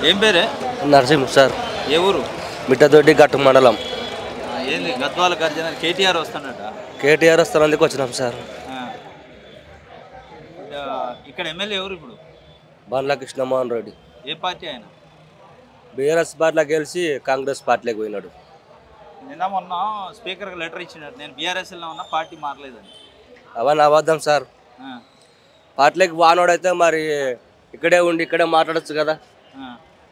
ఏం పేరే? నరసింహ సార్. ఏ ఊరు? మిట్టదొడ్డి గట్టు మండలం. ఏంది గద్వాల గర్జన కేటీఆర్ వస్తానట? కేటీఆర్ వస్తానందుకు వచ్చినాం సార్. ఇక్కడ ఎమ్మెల్యే ఎవరు ఇప్పుడు? బండ్ల కృష్ణమోహన్ రెడ్డి. ఏ పార్టీ ఆయన? బీఆర్ఎస్ పార్టీలో గెలిచి కాంగ్రెస్ పార్టీలోకి పోయినాడు. నిన్న మొన్న స్పీకర్కి లెటర్ ఇచ్చినాడు, నేను బీఆర్ఎస్లో ఉన్న పార్టీ మారలేదని. అవన్నీ అబద్ధం సార్. పార్టీలోకి వానోడైతే మరి ఇక్కడే ఉండి ఇక్కడే మాట్లాడచ్చు కదా.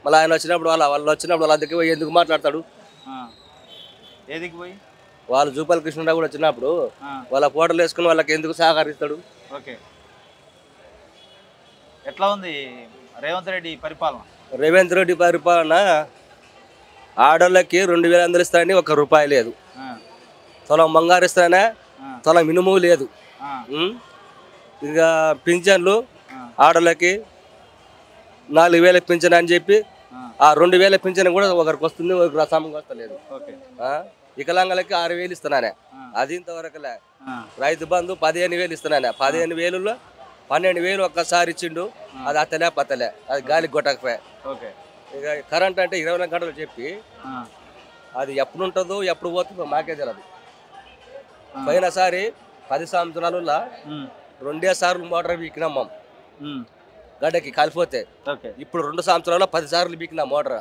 మళ్ళీ ఆయన వచ్చినప్పుడు వాళ్ళు వచ్చినప్పుడు వాళ్ళ దగ్గరికి పోయి ఎందుకు మాట్లాడతాడు? ఏదికి పోయి? వాళ్ళు జూపల్ కృష్ణరావు కూడా వచ్చినప్పుడు వాళ్ళ ఫోటోలు వేసుకుని వాళ్ళకి ఎందుకు సహకరిస్తాడు? ఓకే, ఎట్లా ఉంది రేవంత్ రెడ్డి పరిపాలన? రేవంత్ రెడ్డి పరిపాలన ఆడోళ్ళకి 2,000 ఇస్తారని ₹1 లేదు. తులం బంగారు ఇస్తానే తులం మినుము లేదు. ఇక పింఛన్లు ఆడోళ్ళకి 4,000 పింఛన్ అని చెప్పి ఆ 2,000 పింఛన్ కూడా ఒకరికి వస్తుంది, ఒకరికి రసామంగా వస్తలేదు. వికలాంగులకి 6,000 ఇస్తున్నానే, అది ఇంతవరకులే. రైతు బంధు 15,000 ఇస్తున్నానే, 15,000లో 12,000 ఒక్కసారి ఇచ్చిండు, అది అత్తలే పత్తలే, అది గాలికి కొట్టకపోయా. ఇక కరెంట్ అంటే 24 గంటలు చెప్పి అది ఎప్పుడు ఉంటుందో ఎప్పుడు పోతుందో మాకే తెలియదు. పోయినసారి 10 సంవత్సరాలలో 2 సార్లు మోటార్ బీకినాం గడ్డకి కాలిపోతే. ఇప్పుడు 2 సంవత్సరాల్లో 10 సార్లు బీకినా మోటార్.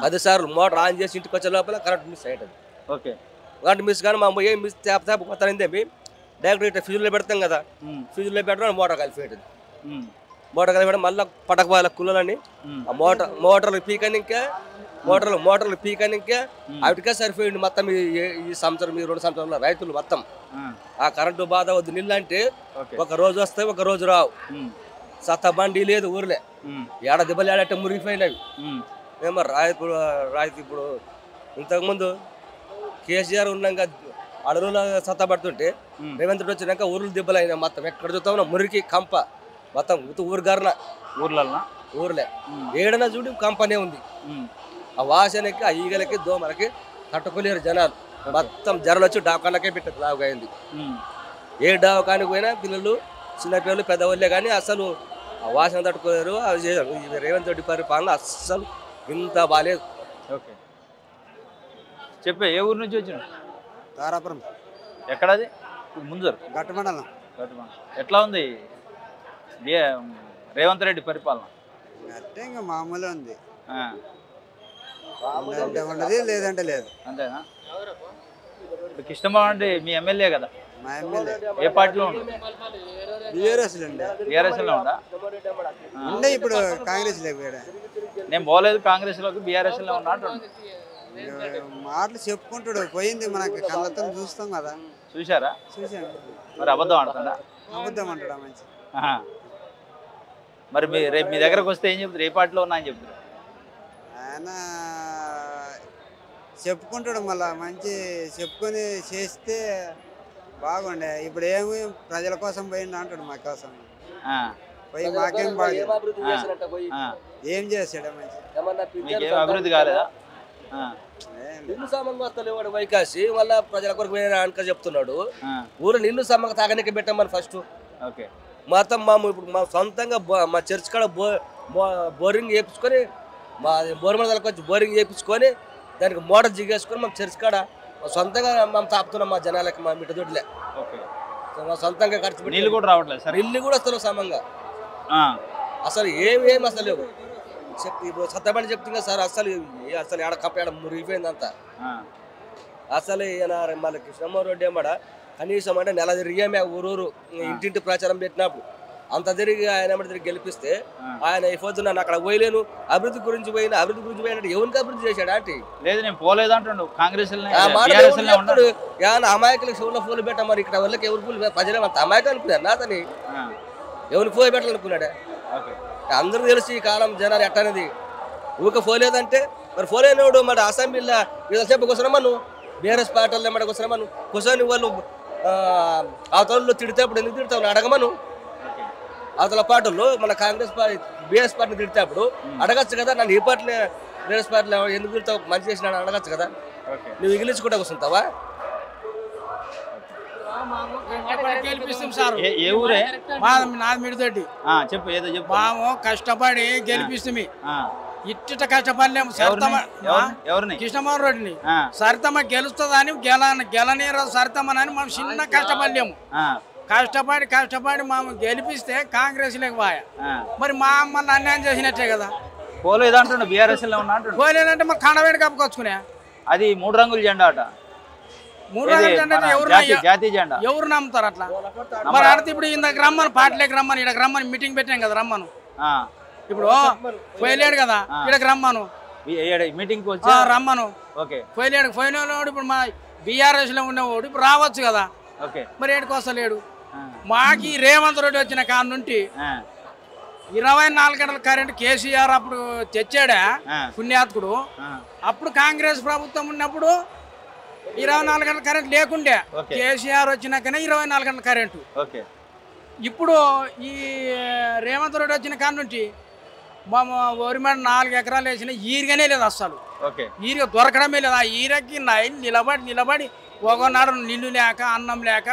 10 సార్లు మోటార్ ఆన్ చేసి ఇంటికి వచ్చే లోపల కరెంట్ మిస్ అయ్యేది. కరెంట్ మిస్ కానీ మా ఏం మిస్ తేప కొత్తేమి డైరెక్ట్ ఇట్లా ఫ్యూజులో పెడతాం కదా, ఫ్యూజులో పెట్టడం మోటార్ కలిపేయటది. మోటార్ కలిపేయడం మళ్ళీ పటకపోయాల కుళ్ళని ఆ మోటార్లు పీకనికే మోటార్లు పీకనికే వాటికే సరిపోయింది మొత్తం. ఈ సంవత్సరం 2 సంవత్సరంలో రైతులు మొత్తం ఆ కరెంటు బాధ వద్దు. నీళ్ళు అంటే ఒక రోజు వస్తాయి, ఒక రోజు రావు. సత్త బండి లేదు ఊర్లే, ఏడ దెబ్బలు ఏడంటే మురిగిపోయినవి. ఏమో రాయితీ ఇప్పుడు ఇంతకుముందు కేసీఆర్ ఉన్నాక అడవులో సత్తపడుతుంటే రేవంత్ రెడ్డి వచ్చినాక ఊర్లు దెబ్బలు అయినా మొత్తం. ఎక్కడ చూస్తామన్నా మురికి కంప మొత్తం ఊరు గారిన ఊర్లే ఏడైనా చూడు కంపనే ఉంది. ఆ వాసనకి ఆ ఈగలకి దోమలకి తట్టుకోలేరు జనాలు. మొత్తం జ్వరాలు వచ్చి డాకాలకే పెట్టదు లావుగా అయింది. ఏ డాకానికి పోయినా పిల్లలు చిన్నపిల్లలు పెద్దవాళ్ళే కానీ అసలు ఆ వాసన తట్టుకోలేరు. అవి రేవంత్ రెడ్డి పరిపాలన అస్సలు ఇంత బాగాలేదు. ఓకే, చెప్పే ఏ ఊరు నుంచి వచ్చిన? తారాపురం. ఎక్కడది? ముంజూరు గట్టు మండలం. ఎట్లా ఉంది రేవంత్ రెడ్డి పరిపాలన? అంటే ఇంకా మామూలు ఉంది, అంటే ఉండదు లేదంటే లేదు. అంతేనా? కృష్ణమోహన్ రెడ్డి మీ ఎమ్మెల్యే కదా? మా ఎమ్మెల్యే ఏ పార్టీలో ఉండు? బీఆర్ఎస్లో ఉందా? ఉండే ఇప్పుడు కాంగ్రెస్ లేకపోయాడా? నేను పోలేదు కాంగ్రెస్ లోకి, బీఆర్ఎస్ లో ఉన్నా అంటున్నాను. మాటలు చెప్పుకుంటాడు, పోయింది మనకి కళ్ళతో చూస్తాం కదా. చూసారా? చూసాను. మరి అబద్ధం ఆడుతుందా? అబద్ధం అంటాడా మంచి. మరి రేపు మీ దగ్గరకు వస్తే ఏం చెప్తారు? ఏ పార్టీలో ఉన్నా అని చెప్తారు? ఆయన చెప్పుకుంటాడు, మళ్ళా మంచి చెప్పుకొని చేస్తే బాగుండే. ఇప్పుడు ఏమి ప్రజల కోసం పోయిండు అంటాడు, మా కోసం పోయి మాకేం బాగా ఏం చేస్తాడు మంచి. అభివృద్ధి కాలేదా? నిన్ను సామంగా వస్తలేవాడు వైకాసి, మళ్ళా ప్రజల కొరకు అనుక చెప్తున్నాడు. ఊరు నిన్ను సమ్మగా తాగనికే పెట్టామని ఫస్ట్. మొత్తం ఇప్పుడు మా సొంతంగా మా చర్చ్ కాడ బోరింగ్ వేయించుకొని, మా బోర్మలకు వచ్చి బోరింగ్ వేయించుకొని దానికి మోటార్ జిగేసుకొని మా చర్చ్ కాడ సొంతంగా మేము తాపుతున్నాం మా జనాలకి, మా మిట్టదొడ్లే మా సొంతంగా ఖర్చు పెట్టి. నీళ్ళు కూడా రావట్లేదు సార్? నీళ్ళు కూడా వస్తున్నాం సమంగా, అసలు ఏమేమి అసలు లేవు. ఇప్పుడు సత్తబండి చెప్తున్నా సార్, అసలు ఏడ కప్ప ఏడ మురిగిపోయిందంతా. అసలు ఈయన మళ్ళీ కృష్ణమోహన్ రెడ్డి ఏమాడ కనీసం అంటే నెల తిరిగామే ఊరూరు ఇంటింటి ప్రచారం పెట్టినప్పుడు అంత తిరిగి ఆయన తిరిగి గెలిపిస్తే ఆయన అయిపోతున్నా అక్కడ పోయలేను, అభివృద్ధి గురించి పోయినట్టు ఎవరికి అభివృద్ధి చేశాడు అంటే? లేదు నేను పోలేదు అంటాడు కాంగ్రెస్. అమాయకులకు చెవులో పూలు పెట్టా, మరి ఇక్కడ వాళ్ళకి ఎవరు పూలు ప్రజలు అంత అమాయకం అనుకున్నాను అతని ఎవరికి పూలు పెట్టాలనుకున్నాడా? అందరూ తెలిసి ఈ కాలం జనాలు ఎట్టనేది. ఊక పోలేదంటే మరి పోలేనివాడు మరి అసెంబ్లీలో వీళ్ళసేపు కూర్చున్నామా నువ్వు, బీఆర్ఎస్ పార్టీలో ఏమన్నా కూర్చున్నామా నువ్వు, కూర్చొని వాళ్ళు ఆ తోళ్ళు తిడితే అప్పుడు ఎందుకు తిడతావు అడగమను. అవతల పార్టీలో మన కాంగ్రెస్ పార్టీ బీఆర్ఎస్ పార్టీని తిడితే అప్పుడు అడగచ్చు కదా, నన్ను ఈ పార్టీలో బీఆర్ఎస్ పార్టీలో ఎందుకు తిడతావు, మంచి చేసిన అడగచ్చు కదా. నువ్వు ఇంగ్లీష్ కూర్చుంటావా? ఏ ఊరే? నాది మిడితోటి. చెప్పు, ఏదో చెప్పు. మాము కష్టపడి గెలిపిస్తుంది. ఇట్ట కష్టపడలేము. సరితమ్మ ఎవరిని? కృష్ణమోహన్ రెడ్డిని సరితమ్మ గెలుస్తుందని గెలనీరు సరితమ్మని మనం చిన్న కష్టపడలేము. కష్టపడి మేము గెలిపిస్తే కాంగ్రెస్ లేకపోయా మరి మా అమ్మని అన్యాయం చేసినట్టే కదా. పోలేదు అంటుండే బీఆర్ఎస్ లో ఉన్నా అంటుండే. పోలేదంటే మరి కనవేడి కప్పుకొచ్చుకునే అది 3 రంగుల జెండా అట. 3 రంగుల జెండా జాతీయ జెండా ఎవరు నమ్ముతారు అట్లా? మరి అడితే ఇప్పుడు ఇందాక రమ్మను, పార్టీలోకి రమ్మను, ఇక్కడికి రమ్మని మీటింగ్ పెట్టాం కదా, రమ్మను. ఇప్పుడు పోయలేడు కదా, ఇక్కడికి రమ్మను, మీటింగ్ రమ్మను. పోయలేడు, పోయినోడు ఇప్పుడు మా బీఆర్ఎస్ లో ఉన్నవాడు ఇప్పుడు రావచ్చు కదా, మరి ఏడుకు వస్తలేడు. మాకి రేవంత్ రెడ్డి వచ్చిన కాడ నుండి 24 గంటల కరెంట్ కేసీఆర్ అప్పుడు తెచ్చాడా పుణ్యాత్కుడు. అప్పుడు కాంగ్రెస్ ప్రభుత్వం ఉన్నప్పుడు 24 గంటల కరెంట్ లేకుండే, కేసీఆర్ వచ్చినాకనే 24 గంటల కరెంటు. ఇప్పుడు ఈ రేవంత్ రెడ్డి వచ్చిన కాడ నుంచి మా వరి మీద 4 ఎకరాలు వేసిన ఈరిగానే లేదు అస్సలు. ఈరిగా దొరకడమే లేదు. ఆ ఈరకి నిలబడి ఒకనాడు నీళ్లు లేక అన్నం లేక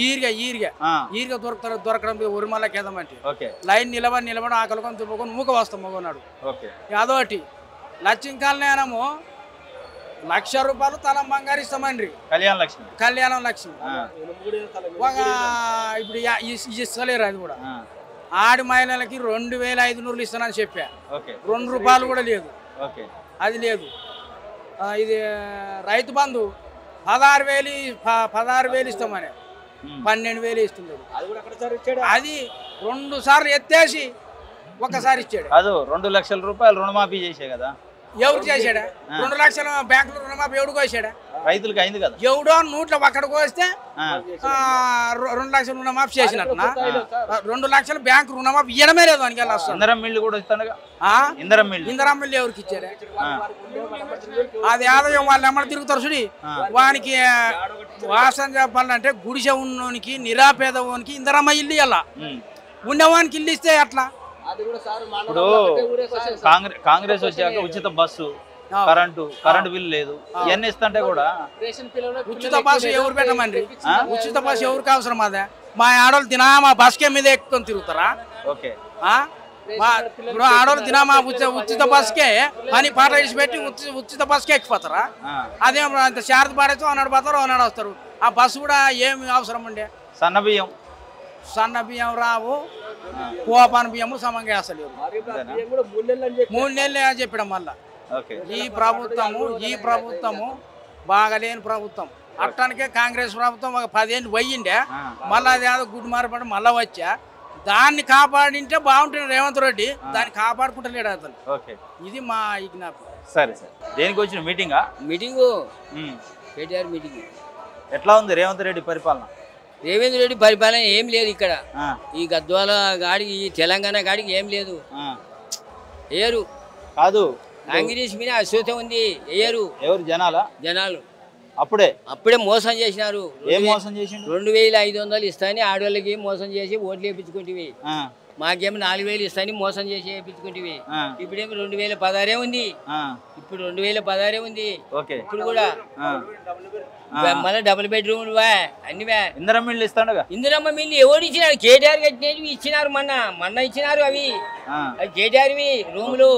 ఈరిగా దొరకడం ఉరిమల్లకి ఏదమంటే లైన్ నిలబడి ఆకలికొని తుప్పుకొని మూక వస్తాం మగనాడు. అదొకటి లక్ష్మీకాలనేమో ₹1,00,000 తల బంగారు ఇస్తామండ్రి, కళ్యాణం లక్ష్మి. ఒక ఇప్పుడు ఇస్తలేరు అది కూడా. ఆడి మహిళలకి 2,500 ఇస్తానని చెప్పా, ₹2 కూడా లేదు, అది లేదు. ఇది రైతు బంధు 16,000 ఇస్తామని 12,000 ఇస్తున్నాడు. అది 2 సార్లు ఎత్తేసి ఒక్కసారి ఇచ్చాడు. అది ₹2,00,000 రుణమాఫీ చేసే కదా. ఎవరు చేశాడా? 2 లక్షల బ్యాంకులో రుణమాఫీ ఎవడు కోసాడా? రైతులకి అయింది కదా. ఎవడో నోట్లో అక్కడికి వస్తే 2 లక్షల రుణమాఫీ చేసినట్టున 2 లక్షల బ్యాంకు రుణమాఫీ ఇవ్వడమే లేదు అని. ఇందిరం మిల్లు కూడా ఇస్తానుగా. ఇందిరం మిల్లు ఎవరికి ఇచ్చారా? అది ఆదాయం వాళ్ళు ఎమ్మడి తిరుగుతారు చూడి. వానికి వాసన చెప్పాలంటే గుడిసె ఉన్నోనికి నిరాపేదవానికి ఇందిరమ్మ ఇల్లు ఇవ్వాల, ఉన్నవానికి ఇల్లు ఇస్తే అట్లా. ఇప్పుడు కాంగ్రెస్ వచ్చాక ఉచిత బస్సు, కరెంటు బిల్లు లేదు, ఇవన్నీ ఇస్తుంటే కూడా ఉచిత బస్సు ఎవరు పెట్టమండి? ఉచిత బస్సు ఎవరికి అవసరం? అదే మా ఆడవాళ్ళు తినా మా బస్కే మీద ఎక్కుకొని తిరుగుతారా? ఇప్పుడు ఆడవాళ్ళు తినా మా ఉచిత బస్కే పని పాట వేసి పెట్టి ఉచిత బస్కే ఎక్కిపోతారా? అదే అంత శారద పాడేస్తూ అన్నాడు పోతారు, అన్నాడు వస్తారు. ఆ బస్సు కూడా ఏమి అవసరం ఉండే? సన్న బియ్యం రావు, కోపాన బియ్యము సమంగా అసలు 3 నెలలు చెప్పడం వల్ల ఈ ప్రభుత్వము బాగాలేని ప్రభుత్వం. అట్టానికే కాంగ్రెస్ ప్రభుత్వం ఒక 10 ఏళ్ళు పోయిండే, మళ్ళీ అది ఏదో గుడ్డు మారపడి మళ్ళీ వచ్చా. దాన్ని కాపాడింటే బాగుంటుంది రేవంత్ రెడ్డి, దాన్ని కాపాడుకుంటలేడు అతను. ఇది మా విజ్ఞాపన. సరే సరే, దేనికి వచ్చిన మీటింగా? Meeting KTR meeting. ఎట్లా ఉంది రేవంత్ రెడ్డి పరిపాలన? రేవంత్ రెడ్డి పరిపాలన ఏం లేదు ఇక్కడ. ఈ గద్వాల గాడికి, ఈ తెలంగాణ గాడికి ఏం లేదు. ఏరు కాదు, కాంగ్రెస్ మీద అసూత ఉంది. ఏరు ఎవరు? జనాలు అప్పుడే మోసం చేసినారు. 2,500 ఇస్తాని ఆడవాళ్ళకి మోసం చేసి ఓట్లు వేయించుకుంటేవి. మాకేమో 4,000 ఇస్తాని మోసం చేసి వేయించుకుంటేవి. ఇప్పుడేమో 2016 ఉంది. ఇప్పుడు 2016 ఉంది. ఇప్పుడు కూడా మళ్ళీ డబుల్ బెడ్రూమ్ అన్ని ఇందిరమ్మ మిల్లు ఇస్తాడుగా. ఇందిరమ్మ మిల్లు ఎవరు ఇచ్చినారు? కేటీఆర్ కట్టినవి ఇచ్చినారు. మొన్న ఇచ్చినారు. అవి కేటీఆర్వి రూములు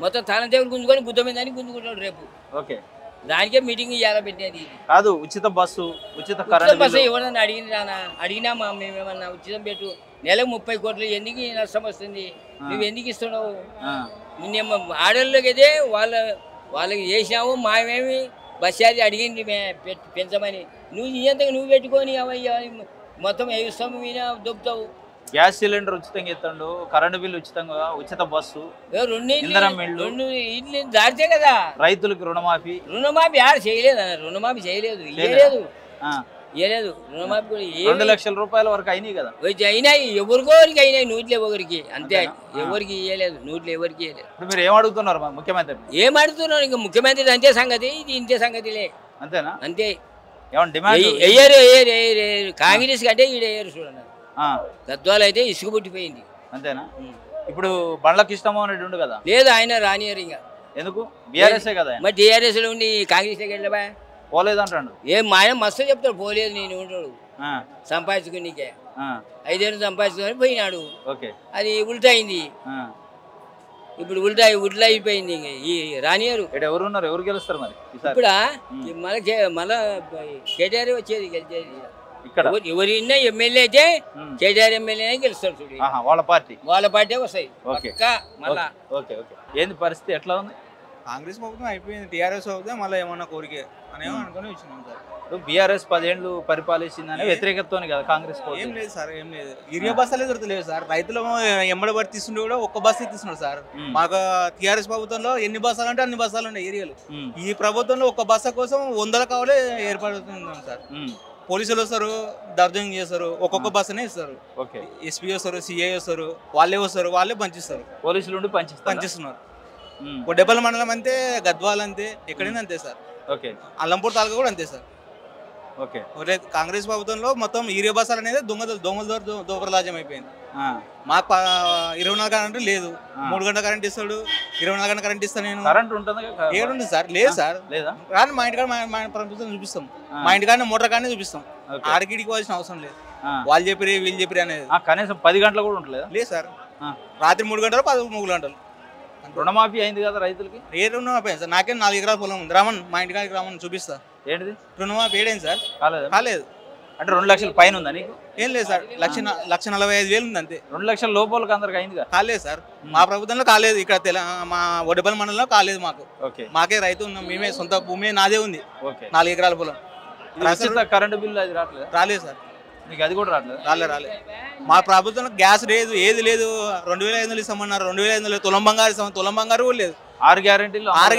మొత్తం తన దేవుడు గుంజుకొని బుద్ధ మీద గుంజుకుంటాడు రేపు. దానికే మీటింగ్ ఇవ్వాలా పెట్టేది కాదు. ఉచిత బస్సు, ఉచిత బస్సు ఎవరన్నా అడిగినామా మేమేమన్నా? ఉచితం పెట్టు, నెలకు 30 కోట్లు, ఎందుకు నష్టం వస్తుంది? నువ్వు ఎందుకు ఇస్తున్నావు? ఆడవాళ్ళకి అయితే వాళ్ళకి చేసినావు. మామేమి బస్ ఛార్జీ అడిగింది పెంచమని. నువ్వు ఇంతకు నువ్వు పెట్టుకొని మొత్తం ఇస్తాము మీద దొబ్బుతావు. గ్యాస్ సిలిండర్ ఉచితంగా ఇస్తాడు, కరెంటు బిల్లు ఉచితంగా, ఉచిత బస్సు, 2 ఇల్లు దాటితే కదా. రైతులకు రుణమాఫీ యారు చేయలేదు. రుణమాఫీ చేయలేదు, ఇవ్వలేదు. రుణమాఫీ కూడా ₹2,00,000 వరకు అయినాయి కదా. అయినాయి, ఎవరికోరికి అయినాయి. నూట్లో ఒకరికి అంతే, ఎవరికి ఇవ్వలేదు. నూట్లో ఎవరికి ఇవ్వలేదు. ఇప్పుడు మీరు ఏం అడుగుతున్నారు ముఖ్యమంత్రి? ఏం అడుగుతున్నారు? ఇంకా ముఖ్యమంత్రి అంతే సంగతి, ఇది ఇంతే సంగతిలే. అంతేనా? అంతే. డిమాండ్ కాంగ్రెస్ కంటే ఈడేయరు చూడండి. గద్వాలు అయితే ఇసుకు పుట్టిపోయింది. అంతేనా? ఇప్పుడు బండ్ల కృష్ణమోహన్ రెడ్డి ఉండు కదా. లేదు, ఆయన రానియరు. ఇంకా ఎందుకు? బీఆర్ఎస్ కదా. మరి టీఆర్ఎస్ లో ఉండి కాంగ్రెస్ లోకి వెళ్ళబా పోలేదు అంటాడు. ఏం మా ఆయన మస్తు చెప్తాడు. పోలేదు నేను ఉంటాడు సంపాదించుకునికే 5 ఏళ్ళు సంపాదించుకొని పోయినాడు. అది ఉల్టా అయింది. ఇప్పుడు ఉల్టా అయిపోయింది. ఇంక ఈ రానియరు ఎవరు ఉన్నారు, ఎవరు గెలుస్తారు మరి ఇప్పుడు మళ్ళా కేటీఆర్ వచ్చేది గెలిచేది. ఇక్కడ ఎవరిన్నా ఎమ్మెల్యే అయితే కేటీఆర్ ఎమ్మెల్యేనే గెలుస్తాడు చూడు. వాళ్ళ పార్టీ వస్తాయి. మళ్ళా ఓకే ఓకే. ఏంది పరిస్థితి ఎట్లా ఉంది? కాంగ్రెస్ ప్రభుత్వం అయిపోయింది, టీఆర్ఎస్ అవుతే మళ్ళీ ఏమన్నా కోరికే అనేమో అనుకుని వచ్చినాం సార్. బీఆర్ఎస్ 10 ఏళ్ళు పరిపాలించిందని వ్యతిరేకతతోనే కదా కాంగ్రెస్? ఏం లేదు సార్, ఏం లేదు. యూరియా బస్సాలే దొరకలేదు సార్. రైతులు ఎమ్మడి పడి తీసుకుంటే కూడా ఒక్క బస్సు తీస్తున్నాడు సార్. మాకు టీఆర్ఎస్ ప్రభుత్వంలో ఎన్ని బస్సాలు అంటే అన్ని బస్సాలు ఉన్నాయి ఏరియాలు. ఈ ప్రభుత్వంలో ఒక్క బస్సు కోసం 100 కావాలే ఏర్పడుతున్నాం సార్. పోలీసులు వస్తారు, దర్జన్ చేస్తారు, ఒక్కొక్క బస్సునే ఇస్తారు. ఎస్పీ వస్తారు, సిఐ వస్తారు, వాళ్ళే వస్తారు, వాళ్ళే పంచిస్తారు. పోలీసులు ఉండి పంచిస్తున్నారు. కొడ్డేపల్లి మండలం అంతే, గద్వాల్ అంతే, ఎక్కడైనా అంతే సార్. అల్లంపూర్ తాలూకా కూడా అంతే సార్. కాంగ్రెస్ ప్రభుత్వంలో మొత్తం యూరియా బస్సాలు అనేది దొంగల దోపరలాజ్యం అయిపోయింది. మాకు 24 కరెంటు లేదు. 3 గంటల కరెంట్ ఇస్తాడు, 24 గంటల కరెంట్ ఇస్తాను నేను. కరెంట్ ఉంటుంది ఏడుంది సార్? లేదు సార్. కానీ మా ఇంటికాడ మా ప్రభుత్వం చూపిస్తాం, మా ఇంటికాడ మోటార్ కానీ చూపిస్తాం. ఆడికి పోవాల్సిన అవసరం లేదు. వాళ్ళు చెప్పిరి వీళ్ళు చెప్పిరి అనేది. కనీసం 10 గంటలు కూడా ఉంటుంది లేదు సార్. రాత్రి 3 గంటలు 13 గంటలు. రుణమాఫీ అయింది కదా రైతులకి? ఏ రుణమాఫీ అయింది సార్? నాకే 4 ఎకరాల పొలం ఉంది. రామన్ మా ఇంటికాడికి రామన్ చూపిస్తా. ఏంటిది రుణమాఫీ ఏడైంది సార్? కాలేదు. అంటే 2 లక్షల పైన ఉందా నీకు? ఏం లేదు సార్, 1,45,000 ఉంది అంతే. 2 లక్షల లోపలికి అందరికి అయింది కాలేదు సార్. మా ప్రభుత్వంలో కాలేదు. ఇక్కడ మా వడ్డపల్లి మండలంలో కాలేదు మాకు. మాకే రైతు ఉన్నాం, మేమే సొంత భూమి నాదే ఉంది, 4 ఎకరాల పొలం. కరెంటు బిల్లు అది రాలేదు సార్. నీకు అది కూడా రాలేదు. మా ప్రభుత్వంలో గ్యాస్ లేదు, ఏది లేదు. 2,500 ఇస్తామన్నారు, 2,500. తులం బంగారు ఇస్తామని, తులం బంగారు కూడా లేదు. 6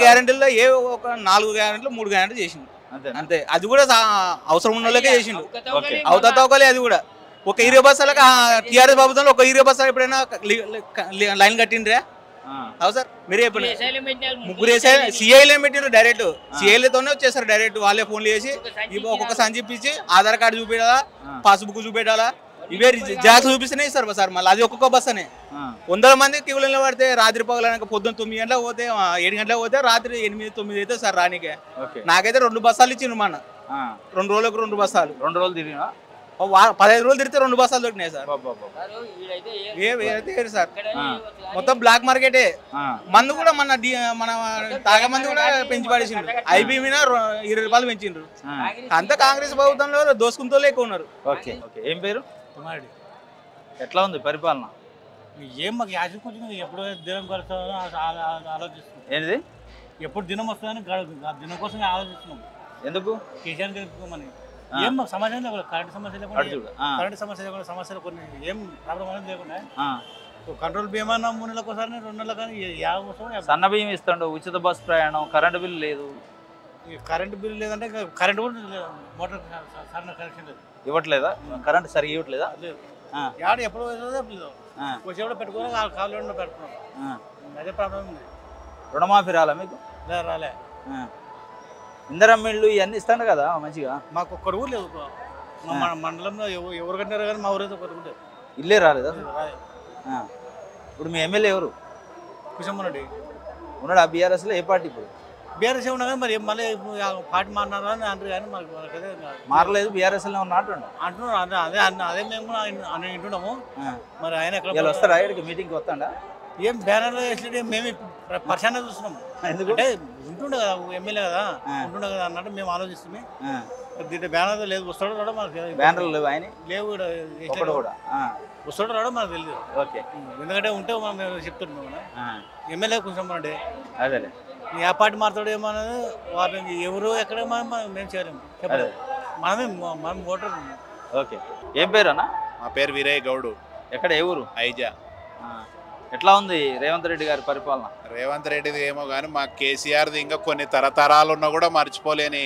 గ్యారెంటీల్లో ఏ ఒక 4 గ్యారెంటీలు 3 గ్యారెంటీలు చేసిండు అంతే. అది కూడా అవసరం ఉన్న వాళ్ళకే చేసిండు. అవుతావుకోలే అది కూడా. ఒక యూరియా బస్సాలకు టీఆర్ఎస్ ప్రభుత్వంలో ఒక యూరియా బస్సాలు ఎప్పుడైనా లైన్ కట్టిండ్రా? అవు సార్, మీరే చెప్పండి. 3 సిఐలే పెట్టిండ్రు డైరెక్ట్. సిఐలతోనే వచ్చేసారు డైరెక్ట్. వాళ్ళే ఫోన్లు చేసి ఒక్కొక్క సంచి ఇప్పించి ఆధార్ కార్డు చూపెట్టాలా, పాస్బుక్ చూపెట్టాలా, ఇవే జాగ్రత్త చూపిస్తేనే ఇస్తారు సార్. మళ్ళీ అది ఒక్కొక్క బస్ అనే 100 మంది క్యూలో పడితే రాత్రి పగలనక పొద్దున్న 9 గంటలకు పోతే 7 గంటలకు పోతే రాత్రి 8, 9 అయితే సార్ రానికే. నాకైతే 2 బస్సాలు ఇచ్చిండ్రు మన 2 రోజులకు 2 బస్సాలు. 2 రోజులు తిరిగినా 15 రోజులు తిరిగితే 2 బస్సాలు దొరికినాయి సార్. సార్ మొత్తం బ్లాక్ మార్కెటే. మందు కూడా మన తాగా మందు కూడా పెంచి పడేసిండ్రు. ఐబీ మీద 20 రూపాయలు పెంచిండ్రు. అంతా కాంగ్రెస్ ప్రభుత్వంలో దోసుకుంటూ ఎక్కువ ఉన్నారు. ఏం పేరు? ఎట్లా ఉంది పరిపాలన? ఏం మాకు కొంచెం ఎప్పుడు దినం కలుస్తుందో ఆలోచిస్తున్నాం. ఏంటిది? ఎప్పుడు దినం వస్తుందని దినం కోసమే ఆలోచిస్తున్నాం. ఎందుకు? కేసీఆర్ గెలుపుకోమని. ఏం మాకు సమస్య లేకుండా, కరెంట్ సమస్య లేకుండా, కరెంట్ సమస్య లేకుండా, సమస్యలు కొన్ని ఏం ప్రాబ్లం అనేది లేకుండా కంట్రోల్ బీమా 3 నెలలకు ఒకసారి 2 నెలలు కానీ సన్న బియ్యం ఇస్తాడు, ఉచిత బస్ ప్రయాణం, కరెంటు బిల్లు లేదు. కరెంటు బిల్లు లేదంటే కరెంట్ కూడా మోటార్ కనెక్షన్ లేదు. ఇవ్వట్లేదా? కరెంట్ సరిగ్గా ఇవ్వట్లేదా? లేదు. ఎప్పుడు వచ్చేప్పుడు పెట్టుకోవాలి, కాళ్ళు పెట్టుకున్నాం. అదే ప్రాబ్లం ఉంది. రుణమాఫీ రాలే మీకు? రాలే. ఇందిరమ్మ ఇళ్ళు ఇవన్నీ ఇస్తాను కదా మంచిగా. మాకు ఒక్కరు కూడా లేదు. మా మండలంలో ఎవరు కట్టారు కానీ మా ఊరైతే ఒకరు కూడా ఇల్లే రాలేదా? ఇప్పుడు మీ ఎమ్మెల్యే ఎవరు? కుశమ్మరెడ్డి ఉన్నాడు. ఆ బీఆర్ఎస్లో ఏ పార్టీ? ఇప్పుడు బీఆర్ఎస్ ఉన్నా కానీ మరి మళ్ళీ పార్టీ మారినారా అని అంటారు కానీ మాకు మారలేదు. బీఆర్ఎస్లో ఉన్నా అంటున్నారు. అదే మేము కూడా వింటున్నాము. మరి ఆయన ఎక్కడ వస్తారా? ఇక్కడికి మీటింగ్కి వస్తాడా? ఏం బ్యానర్లో వేసినట్టు మేము పరిశాన చూస్తున్నాం. ఎందుకంటే ఉంటుండే కదా, ఎమ్మెల్యే కదా, ఉంటుండే కదా అన్నట్టు మేము ఆలోచిస్తున్నాం. దీంట్లో బ్యానర్ లేదు. వస్తాడో రావడం మనకు బ్యానర్లు లేవు. ఆయన లేవు కూడా వస్తాడో రావడం మనకు తెలియదు. ఎందుకంటే ఉంటే మనం చెప్తున్నాం కదా. ఎమ్మెల్యే కొంచెం అంటే అదే ఏ పార్టీ మారుతాడు ఏమో అనేది వారిని ఎవరు ఎక్కడ మేము చేయలేము. చెప్పలేదు. మనం ఓటర్. ఓకే. ఏం పేరు అన్న? మా పేరు వీరయ్య గౌడు. ఎక్కడ? ఏ ఊరు? ఐజా. ఎట్లా ఉంది రేవంత్ రెడ్డి గారి పరిపాలన? రేవంత్ రెడ్డిది ఏమో కానీ మా కేసీఆర్ది ఇంకా కొన్ని తరతరాలు ఉన్నా కూడా మర్చిపోలేని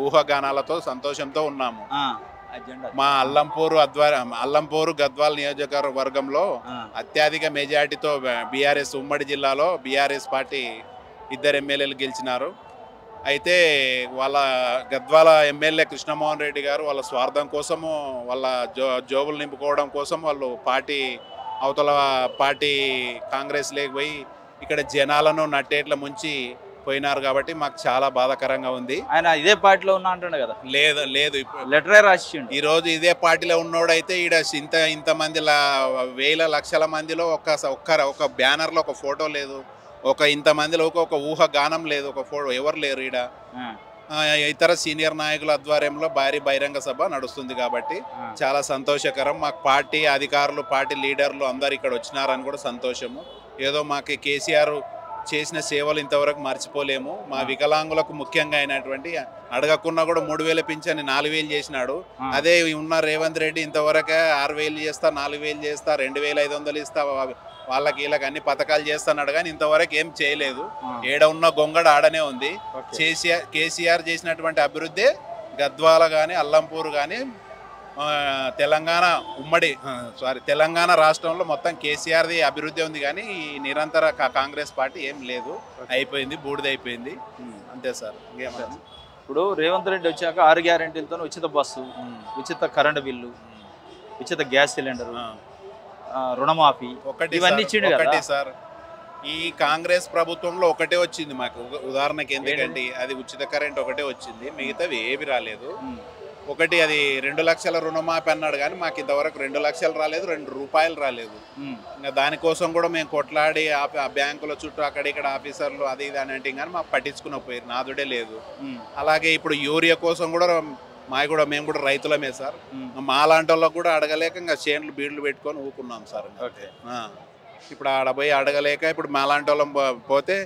ఊహాగానాలతో సంతోషంతో ఉన్నాము. మా అల్లంపూరు గద్వాల్ నియోజకవర్గంలో అత్యధిక మెజార్టీతో బీఆర్ఎస్ ఉమ్మడి జిల్లాలో బీఆర్ఎస్ పార్టీ 2 ఎమ్మెల్యేలు గెలిచినారు. అయితే వాళ్ళ గద్వాల ఎమ్మెల్యే కృష్ణమోహన్ రెడ్డి గారు వాళ్ళ స్వార్థం కోసము, వాళ్ళ జోబులు నింపుకోవడం కోసం వాళ్ళు అవతల పార్టీ కాంగ్రెస్ లేకపోయి ఇక్కడ జనాలను నట్టేట్ల ముంచి పోయినారు కాబట్టి మాకు చాలా బాధాకరంగా ఉంది. ఆయన ఇదే పార్టీలో ఉన్నా అంటుండే కదా. లేదు లెటరే రాసిండు. ఈ రోజు ఇదే పార్టీలో ఉన్నోడైతే ఈడ ఇంతమంది వేల లక్షల మందిలో ఒక బ్యానర్లో ఒక ఫోటో లేదు, ఇంతమందిలో ఒక ఊహ గానం లేదు, ఒక ఫోటో ఎవరు లేరు ఈడ. ఇతర సీనియర్ నాయకుల ఆధ్వర్యంలో భారీ బహిరంగ సభ నడుస్తుంది కాబట్టి చాలా సంతోషకరం. మాకు పార్టీ అధికారులు, పార్టీ లీడర్లు అందరు ఇక్కడ వచ్చినారని కూడా సంతోషము. ఏదో మాకు కేసీఆర్ చేసిన సేవలు ఇంతవరకు మర్చిపోలేము. మా వికలాంగులకు ముఖ్యంగా అయినటువంటి అడగకున్నా కూడా 3,000 పింఛని 4,000 చేసినాడు. అదే ఉన్న రేవంత్ రెడ్డి ఇంతవరకే 6,000 చేస్తా, 4,000 చేస్తా, 2,500 ఇస్తా, వాళ్ళకి వీళ్ళకి అన్ని పథకాలు చేస్తున్నాడు కానీ ఇంతవరకు ఏం చేయలేదు. ఏడ ఉన్న గొంగడ ఆడనే ఉంది. కేసీఆర్ చేసినటువంటి అభివృద్ధి గద్వాల కానీ అల్లంపూర్ కానీ తెలంగాణ రాష్ట్రంలో మొత్తం కేసీఆర్ది అభివృద్ధి ఉంది కానీ ఈ నిరంతర కాంగ్రెస్ పార్టీ ఏం లేదు. అయిపోయింది, బూడిదైపోయింది అంతే సార్. ఇప్పుడు రేవంత్ రెడ్డి వచ్చాక 6 గ్యారెంటీలతో ఉచిత బస్సు, ఉచిత కరెంటు బిల్లు, ఉచిత గ్యాస్ సిలిండర్, రుణమాఫీ ఇవన్నీ ఇచ్చిండు కదా సార్. ఈ కాంగ్రెస్ ప్రభుత్వంలో ఒకటే వచ్చింది మాకు. ఉదాహరణకి ఎందుకంటే అది ఉచిత కరెంట్ ఒకటే వచ్చింది, మిగతావి ఏవి రాలేదు. ఒకటి అది 2 లక్షల రుణమాఫీ అన్నాడు కానీ మాకు ఇంతవరకు 2 లక్షలు రాలేదు, 2 రూపాయలు రాలేదు. ఇంకా దానికోసం కూడా మేము కొట్లాడి ఆ బ్యాంకుల చుట్టూ అక్కడ ఇక్కడ ఆఫీసర్లు అది ఇది అని అంటే కానీ మాకు పట్టించుకుని పోయారు, నాదుడే లేదు. అలాగే ఇప్పుడు యూరియా కోసం కూడా మేము కూడా రైతులమే సార్. మా లాంటి వాళ్ళకు కూడా అడగలేక ఇంకా చేన్లు బీడ్లు పెట్టుకొని ఊకున్నాం సార్. ఇప్పుడు ఆడ పోయి అడగలేక ఇప్పుడు మా లాంటి వాళ్ళం పోతే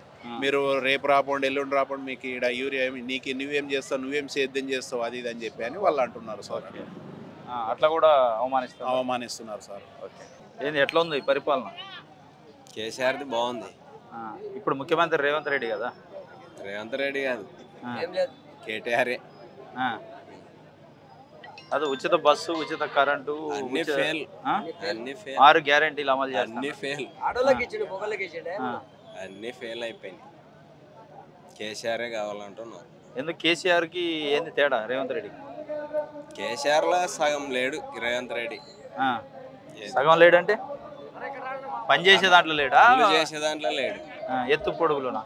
మీరు రేపు రాపోండి, ఎల్లుండి రాపోండి, మీకు ఇక్కడ యూరియా నువ్వేం చేస్తావు, నువ్వేం సేద్యం చేస్తావు, అది ఇది అని చెప్పి అని వాళ్ళు అంటున్నారు సార్. అట్లా కూడా అవమానిస్తున్నారు సార్. ఏంది ఎట్లా ఉంది పరిపాలన? కేసీఆర్ది బాగుంది. ఇప్పుడు ముఖ్యమంత్రి రేవంత్ రెడ్డి కదా. రేవంత్ రెడ్డి కాదు, కేటీఆర్. అది ఉచిత బస్సు, ఉచిత కరెంటు, 6 గ్యారెంటీలు అమలు చేస్తారు. అన్ని ఫెయిల్ అయిపోయింది. కేసీఆర్ కావాలంటున్నారు. ఎందుకు కేసీఆర్కి ఏంది తేడా రేవంత్ రెడ్డి? కేసీఆర్లో సగం లేడు రేవంత్ రెడ్డి. సగం లేడంటే పని చేసే దాంట్లో లేడా? చేసే దాంట్లో లేడు. ఎత్తు పొడుగులోనా?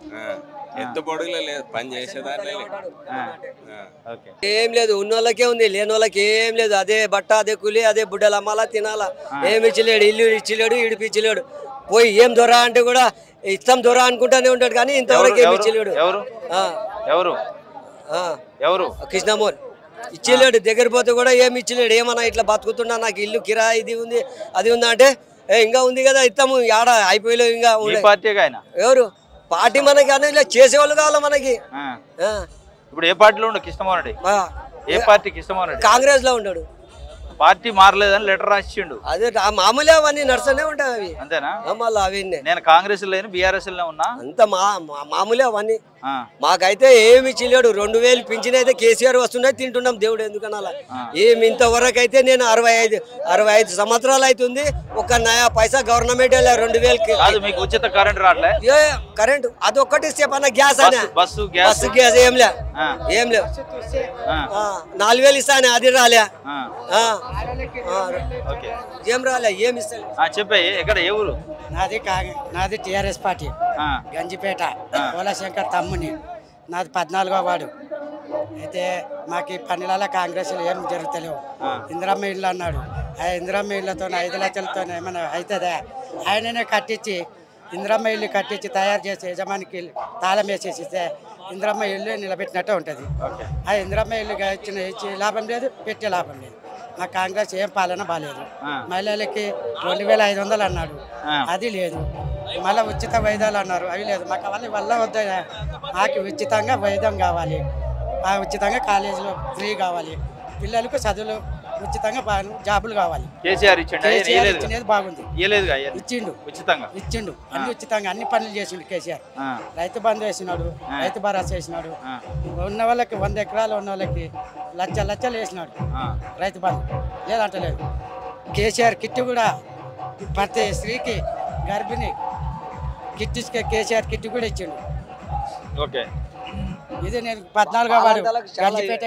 ఎత్తు పొడుగులో లేదు, పని చేసే దాంట్లో లేదు. ఏం లేదు, ఉన్న వాళ్ళకే ఉంది, లేని వాళ్ళకి ఏం లేదు. అదే బట్ట, అదే కూలి, అదే బుడ్డలు అమ్మాలా, తినాలా. ఏమి ఇచ్చలేడు, ఇల్లు ఇచ్చలేడు, ఇడిపిచ్చలేడు. పోయి ఏం దొర అంటే కూడా ఇస్తాం దొర అనుకుంటానే ఉంటాడు కానీ ఇంతవరకు ఏమి ఇచ్చలేడు. ఎవరు? కృష్ణమోహన్ ఇచ్చలేడు. దగ్గర పోతే కూడా ఏమి ఇచ్చలేడు. ఏమన్నా ఇట్లా బతుకుతున్నా, నాకు ఇల్లు కిరాయి ఇది ఉంది అది ఉందా అంటే ఇంకా ఉంది కదా ఇస్తాము, ఆడ అయిపోయలేదు. ఇంకా ఎవరు పార్టీ మనకి అని ఇలా చేసేవాళ్ళు కావాలి మనకి. ఇప్పుడు ఏ పార్టీలో ఉండు కృష్ణమోహన్ రెడ్డి? ఏ పార్టీ కృష్ణమోహన్ రెడ్డి? కాంగ్రెస్ లో ఉంటాడు. పార్టీ మారలేదని లెటర్ రాసిండు. అదే మామూలే, అవన్నీ నడుస్తూనే ఉంటాయి అవి. అంతేనా? మళ్ళీ అవి నేను కాంగ్రెస్ లేను, బీఆర్ఎస్ లో ఉన్నా. అంత మామూలే అవన్నీ. మాకైతే ఏమి ఇచ్చలేడు. 2,000 పింఛన్ అయితే కేసీఆర్ వస్తున్నాయి, తింటున్నాం. దేవుడు ఎందుకనాలా? ఏమి ఇంతవరకు అయితే నేను 65 సంవత్సరాలు అవుతుంది, ఒక నయా పైసా గవర్నమెంట్ 2,000 మీకు ఉచిత కరెంట్ రావట్లే? కరెంట్ అదొక్కటి చెప్పన్న, గ్యాస్ అనే బస్సు గ్యాస్ ఏం లేవు. 4,000 ఇస్తానే, అది రాలే. ఏం రాలే, ఏమి ఇస్తాను చెప్పే. ఎక్కడ ఏ ఊరు? నాది టిఆర్ఎస్ పార్టీ, గంజిపేట, కోలశంకర్ తమ్ముని. నాది 14వ వార్డు. అయితే మాకు ఈ పనులలో కాంగ్రెస్లో ఏం జరుగుతలేవు. ఇందిరమ్మ ఇల్లు అన్నాడు. ఆ ఇందిరమ్మ ఇళ్ళతో 5 లక్షలతో ఏమైనా అవుతుందా? ఆయననే కట్టించి ఇందిరమ్మ ఇల్లు కట్టించి తయారు చేసి యజమానికి తాళం వేసేసిస్తే ఇందిరమ్మ ఇల్లు నిలబెట్టినట్టే ఉంటుంది. ఆ ఇందిరమ్మ ఇల్లు ఇచ్చి లాభం లేదు, పెట్టే లాభం లేదు. మా కాంగ్రెస్ ఏం పాలన బాగాలేదు. మహిళలకి 2,500 అన్నాడు, అది లేదు. మళ్ళీ ఉచిత వైద్యాలు అన్నారు, అవి లేదు. మాకు అవన్నీ వల్ల వద్ద, మాకు ఉచితంగా వైద్యం కావాలి, ఉచితంగా కాలేజీలో ఫ్రీ కావాలి, పిల్లలకు చదువులు ఉచితంగా జాబులు కావాలి. కేసీఆర్ ఇచ్చిండు, బాగుంది. ఇచ్చిండు అన్ని ఉచితంగా అన్ని పనులు చేసిండు కేసీఆర్. రైతు బంధు వేసినాడు, రైతు భరోసా వేసినాడు. ఉన్న వాళ్ళకి 100 ఎకరాలు ఉన్న వాళ్ళకి లక్షలు వేసినాడు రైతు బంధు. లేదంటే లేదు. కేసీఆర్ కిట్ కూడా ప్రతి స్త్రీకి గర్భిణి కిట్ కేసీఆర్ కిట్ కూడా ఇచ్చిండు. ఓకే, ఇది నేను 14వ వార్డు గంజిపేట.